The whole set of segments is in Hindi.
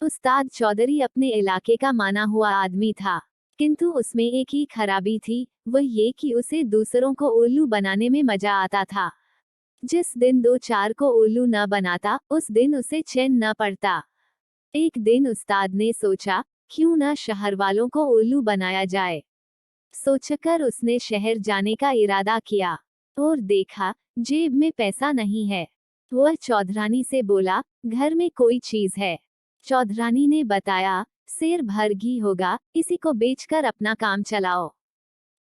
उस्ताद चौधरी अपने इलाके का माना हुआ आदमी था, किंतु उसमें एक ही खराबी थी, वह ये कि उसे दूसरों को उल्लू बनाने में मजा आता था। जिस दिन दो चार को उल्लू न बनाता, उस दिन उसे चैन न पड़ता। एक दिन उस्ताद ने सोचा, क्यों न शहर वालों को उल्लू बनाया जाए। सोचकर उसने शहर जाने का इरादा किया और देखा, जेब में पैसा नहीं है। वह चौधरानी से बोला, घर में कोई चीज है? चौधरानी ने बताया, सेर भर घी होगा, इसी को बेचकर अपना काम चलाओ।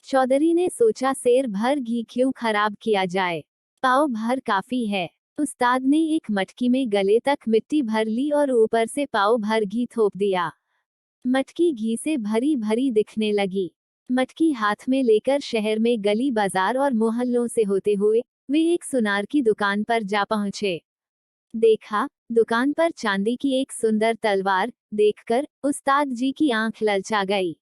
चौधरी ने सोचा, सेर भर घी क्यों खराब किया जाए, पाव भर काफी है। उस्ताद ने एक मटकी में गले तक मिट्टी भर ली और ऊपर से पाव भर घी थोप दिया। मटकी घी से भरी भरी दिखने लगी। मटकी हाथ में लेकर शहर में गली बाजार और मोहल्लों से होते हुए वे एक सुनार की दुकान पर जा पहुंचे। देखा, दुकान पर चांदी की एक सुंदर तलवार देखकर उस्ताद जी की आंख ललचा गई।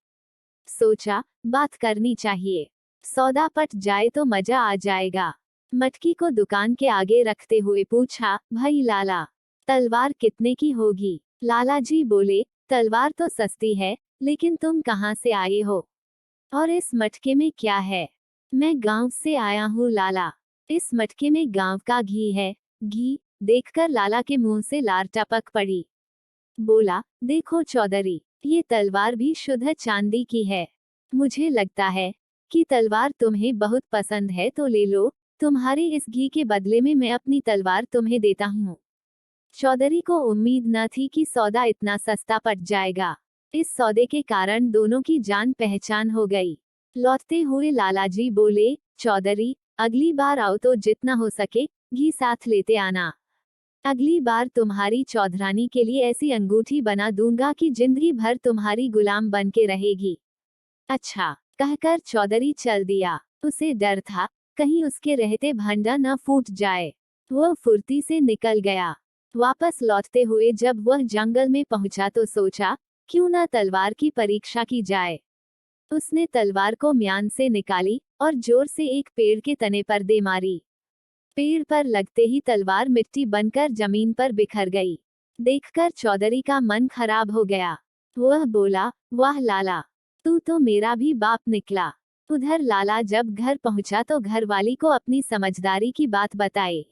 सोचा, बात करनी चाहिए, सौदा पट जाए तो मजा आ जाएगा। मटकी को दुकान के आगे रखते हुए पूछा, भाई लाला, तलवार कितने की होगी? लाला जी बोले, तलवार तो सस्ती है, लेकिन तुम कहाँ से आए हो और इस मटके में क्या है? मैं गांव से आया हूँ लाला, इस मटके में गांव का घी है। घी देखकर लाला के मुंह से लार टपक पड़ी। बोला, देखो चौधरी, ये तलवार भी शुद्ध चांदी की है। मुझे लगता है कि तलवार तुम्हें बहुत पसंद है, तो ले लो, तुम्हारे इस घी के बदले में मैं अपनी तलवार तुम्हें देता हूँ। चौधरी को उम्मीद न थी कि सौदा इतना सस्ता पड़ जाएगा। इस सौदे के कारण दोनों की जान पहचान हो गई। लौटते हुए लालाजी बोले, चौधरी, अगली बार आओ तो जितना हो सके घी साथ लेते आना। अगली बार तुम्हारी चौधरानी के लिए ऐसी अंगूठी बना दूंगा कि जिंदगी भर तुम्हारी गुलाम बन के रहेगी। अच्छा, कहकर चौधरी चल दिया। उसे डर था, कहीं उसके रहते भंडा न फूट जाए। वह फुर्ती से निकल गया। वापस लौटते हुए जब वह जंगल में पहुंचा तो सोचा, क्यों न तलवार की परीक्षा की जाए। उसने तलवार को म्यान से निकाली और जोर से एक पेड़ के तने पर दे मारी। पेड़ पर लगते ही तलवार मिट्टी बनकर जमीन पर बिखर गई। देखकर चौधरी का मन खराब हो गया। वह बोला, वाह लाला, तू तो मेरा भी बाप निकला। उधर लाला जब घर पहुंचा तो घरवाली को अपनी समझदारी की बात बताई,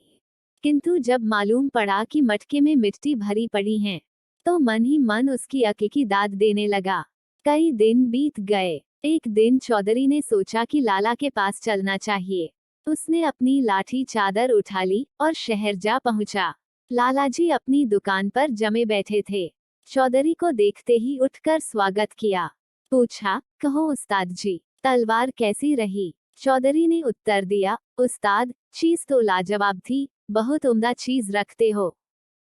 किंतु जब मालूम पड़ा कि मटके में मिट्टी भरी पड़ी है, तो मन ही मन उसकी अक्ल की दाद देने लगा। कई दिन बीत गए। एक दिन चौधरी ने सोचा कि लाला के पास चलना चाहिए। उसने अपनी लाठी चादर उठा ली और शहर जा पहुंचा। लालाजी अपनी दुकान पर जमे बैठे थे। चौधरी को देखते ही उठकर स्वागत किया। पूछा, कहो उस्ताद जी, तलवार कैसी रही? चौधरी ने उत्तर दिया, उस्ताद, चीज तो लाजवाब थी, बहुत उम्दा चीज रखते हो,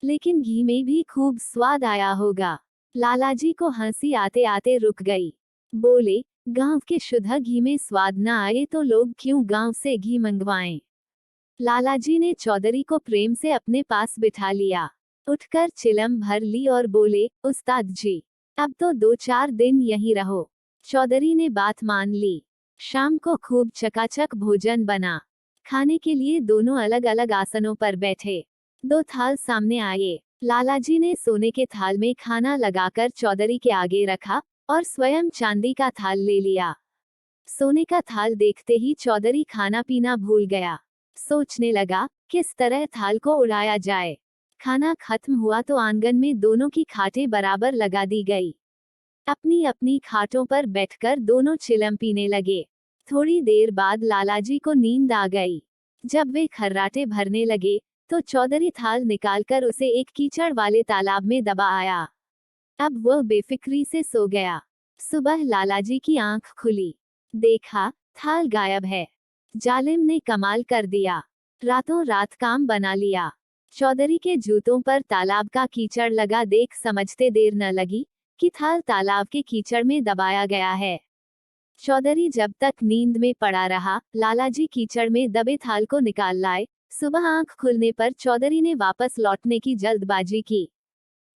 लेकिन घी में भी खूब स्वाद आया होगा। लालाजी को हंसी आते आते रुक गई। बोले, गांव के शुद्ध घी में स्वाद न आए तो लोग क्यों गांव से घी मंगवाएं? लालाजी ने चौधरी को प्रेम से अपने पास बिठा लिया। उठकर चिलम भर ली और बोले, उस्ताद जी, अब तो 2-4 दिन यहीं रहो। चौधरी ने बात मान ली। शाम को खूब चकाचक भोजन बना। खाने के लिए दोनों अलग अलग आसनों पर बैठे। 2 थाल सामने आए। लालाजी ने सोने के थाल में खाना लगाकर चौधरी के आगे रखा और स्वयं चांदी का थाल ले लिया। सोने का थाल देखते ही चौधरी खाना पीना भूल गया। सोचने लगा, किस तरह थाल को उड़ाया जाए। खाना खत्म हुआ तो आंगन में दोनों की खाटें बराबर लगा दी गई। अपनी अपनी खाटों पर बैठकर दोनों चिलम पीने लगे। थोड़ी देर बाद लालाजी को नींद आ गई। जब वे खर्राटे भरने लगे तो चौधरी थाल निकालकर उसे एक कीचड़ वाले तालाब में दबा आया। अब वह बेफिक्री से सो गया। सुबह लालाजी की आंख खुली। देखा, थाल गायब है। जालिम ने कमाल कर दिया, रातों रात काम बना लिया। चौधरी के जूतों पर तालाब का कीचड़ लगा देख समझते देर न लगी कि थाल तालाब के कीचड़ में दबाया गया है। चौधरी जब तक नींद में पड़ा रहा, लालाजी कीचड़ में दबे थाल को निकाल लाए। सुबह आंख खुलने पर चौधरी ने वापस लौटने की जल्दबाजी की।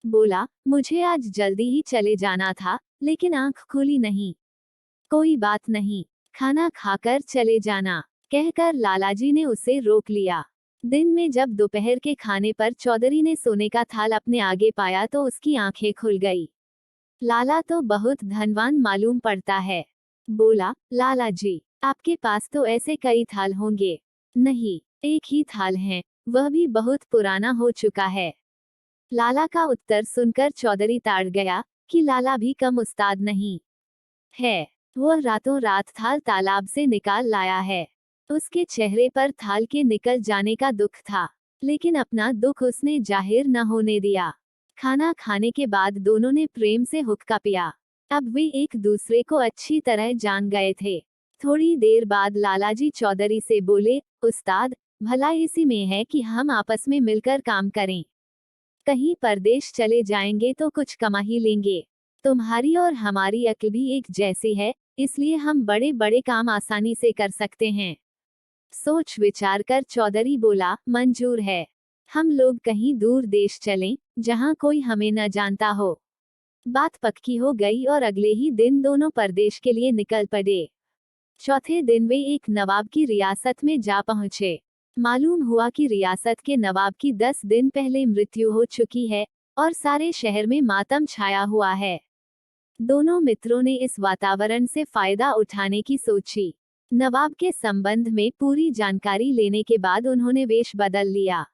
बोला, मुझे आज जल्दी ही चले जाना था, लेकिन आंख खुली नहीं। कोई बात नहीं, खाना खाकर चले जाना, कहकर लालाजी ने उसे रोक लिया। दिन में जब दोपहर के खाने पर चौधरी ने सोने का थाल अपने आगे पाया तो उसकी आंखें खुल गई। लाला तो बहुत धनवान मालूम पड़ता है। बोला, लाला जी, आपके पास तो ऐसे कई थाल होंगे। नहीं, एक ही थाल है, वह भी बहुत पुराना हो चुका है। लाला का उत्तर सुनकर चौधरी ताड़ गया कि लाला भी कम उस्ताद नहीं है। वह रातों रात थाल तालाब से निकाल लाया है। उसके चेहरे पर थाल के निकल जाने का दुख था, लेकिन अपना दुख उसने जाहिर न होने दिया। खाना खाने के बाद दोनों ने प्रेम से हुक्का पिया। अब वे एक दूसरे को अच्छी तरह जान गए थे। थोड़ी देर बाद लालाजी चौधरी से बोले, उस्ताद, भला इसी में है कि हम आपस में मिलकर काम करें। कहीं परदेश चले जाएंगे तो कुछ कमा ही लेंगे। तुम्हारी और हमारी अक्ल भी एक जैसी है, इसलिए हम बड़े बड़े काम आसानी से कर सकते हैं। सोच विचार कर चौधरी बोला, मंजूर है। हम लोग कहीं दूर देश चलें, जहां कोई हमें न जानता हो। बात पक्की हो गई और अगले ही दिन दोनों परदेश के लिए निकल पड़े। चौथे दिन वे एक नवाब की रियासत में जा पहुंचे। मालूम हुआ कि रियासत के नवाब की 10 दिन पहले मृत्यु हो चुकी है और सारे शहर में मातम छाया हुआ है। दोनों मित्रों ने इस वातावरण से फायदा उठाने की सोची। नवाब के संबंध में पूरी जानकारी लेने के बाद उन्होंने वेश बदल लिया।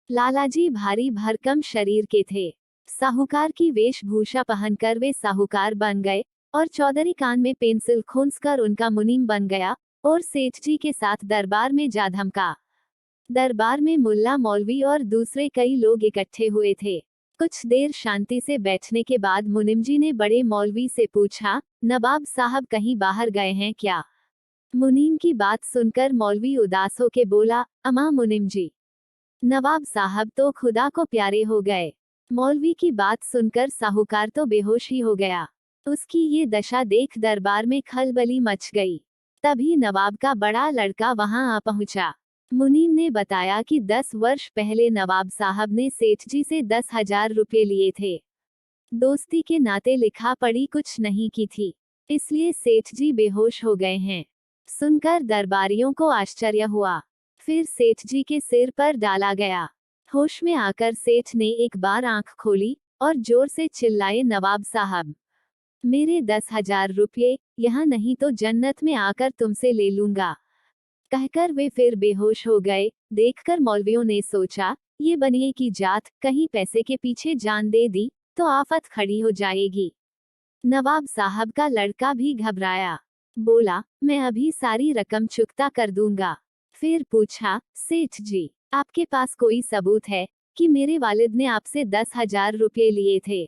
लालाजी भारी भरकम शरीर के थे। साहूकार की वेशभूषा पहनकर वे साहूकार बन गए और चौधरी कान में पेंसिल खोंसकर उनका मुनीम बन गया और सेठ जी के साथ दरबार में जा धमका। दरबार में मुल्ला मौलवी और दूसरे कई लोग इकट्ठे हुए थे। कुछ देर शांति से बैठने के बाद मुनीम जी ने बड़े मौलवी से पूछा, नवाब साहब कहीं बाहर गए हैं क्या? मुनीम की बात सुनकर मौलवी उदास होके बोला, अमा मुनीम जी, नवाब साहब तो खुदा को प्यारे हो गए। मौलवी की बात सुनकर साहूकार तो बेहोश ही हो गया। उसकी ये दशा देख दरबार में खलबली मच गई। तभी नवाब का बड़ा लड़का वहां आ पहुंचा। मुनीम ने बताया कि 10 वर्ष पहले नवाब साहब ने सेठ जी से 10,000 रुपये लिए थे। दोस्ती के नाते लिखा पढ़ी कुछ नहीं की थी, इसलिए सेठ जी बेहोश हो गए हैं। सुनकर दरबारियों को आश्चर्य हुआ। फिर सेठ जी के सिर पर डाला गया। होश में आकर सेठ ने एक बार आंख खोली और जोर से चिल्लाए, नवाब साहब, मेरे 10,000 रुपये, यहाँ नहीं तो जन्नत में आकर तुमसे ले लूंगा। कहकर वे फिर बेहोश हो गए। देखकर मौलवियों ने सोचा, ये बनिए की जात कहीं पैसे के पीछे जान दे दी तो आफत खड़ी हो जाएगी। नवाब साहब का लड़का भी घबराया। बोला, मैं अभी सारी रकम चुकता कर दूंगा। फिर पूछा, सेठ जी, आपके पास कोई सबूत है कि मेरे वालिद ने आपसे 10,000 रुपये लिए थे?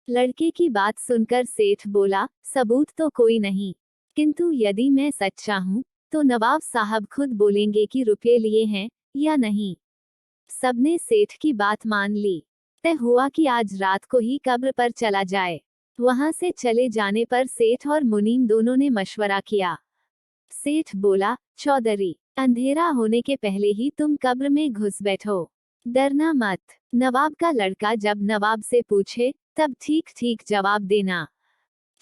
लड़के की बात सुनकर सेठ बोला, सबूत तो कोई नहीं, किंतु यदि मैं सच्चा हूँ तो नवाब साहब खुद बोलेंगे कि रुपये लिए हैं या नहीं। सबने सेठ की बात मान ली। तय हुआ कि आज रात को ही कब्र पर चला जाए। वहां से चले जाने पर सेठ और मुनीम दोनों ने मशवरा किया। सेठ बोला, चौधरी, अंधेरा होने के पहले ही तुम कब्र में घुस बैठो, डरना मत। नवाब का लड़का जब नवाब से पूछे तब ठीक ठीक जवाब देना।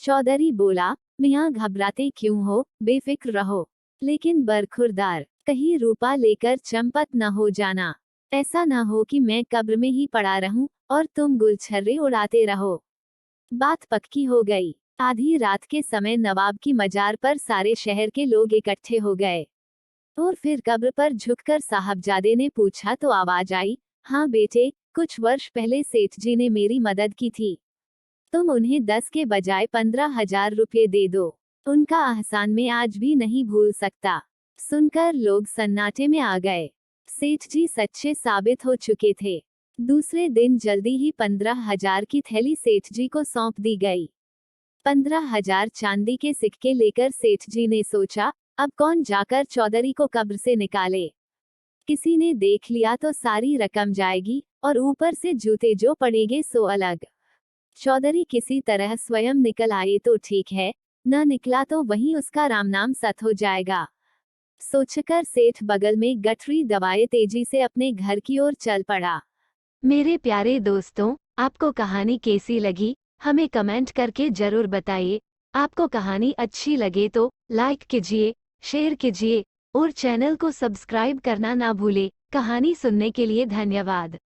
चौधरी बोला, मियाँ घबराते क्यों हो, बेफिक्र रहो, लेकिन बरखुरदार, कहीं रूपा लेकर चंपत न हो जाना। ऐसा न हो कि मैं कब्र में ही पड़ा रहूं और तुम गुलछर्रे उड़ाते रहो। बात पक्की हो गई। आधी रात के समय नवाब की मजार पर सारे शहर के लोग इकट्ठे हो गए और फिर कब्र पर झुककर साहबजादे ने पूछा तो आवाज आई, हाँ बेटे, कुछ वर्ष पहले सेठ जी ने मेरी मदद की थी। तुम उन्हें 10 के बजाय 15,000 रुपये दे दो। उनका एहसान मैं आज भी नहीं भूल सकता। सुनकर लोग सन्नाटे में आ गए। सेठ जी सच्चे साबित हो चुके थे। दूसरे दिन जल्दी ही 15,000 की थैली सेठ जी को सौंप दी गई। 15,000 चांदी के सिक्के लेकर सेठ जी ने सोचा, अब कौन जाकर चौधरी को कब्र से निकाले। किसी ने देख लिया तो सारी रकम जाएगी और ऊपर से जूते जो पड़ेंगे सो अलग। चौधरी किसी तरह स्वयं निकल आए तो ठीक है, न निकला तो वहीं उसका राम नाम सत हो जाएगा। सोचकर सेठ बगल में गठरी दबाए तेजी से अपने घर की ओर चल पड़ा। मेरे प्यारे दोस्तों, आपको कहानी कैसी लगी हमें कमेंट करके जरूर बताइए। आपको कहानी अच्छी लगे तो लाइक कीजिए, शेयर कीजिए और चैनल को सब्सक्राइब करना ना भूले। कहानी सुनने के लिए धन्यवाद।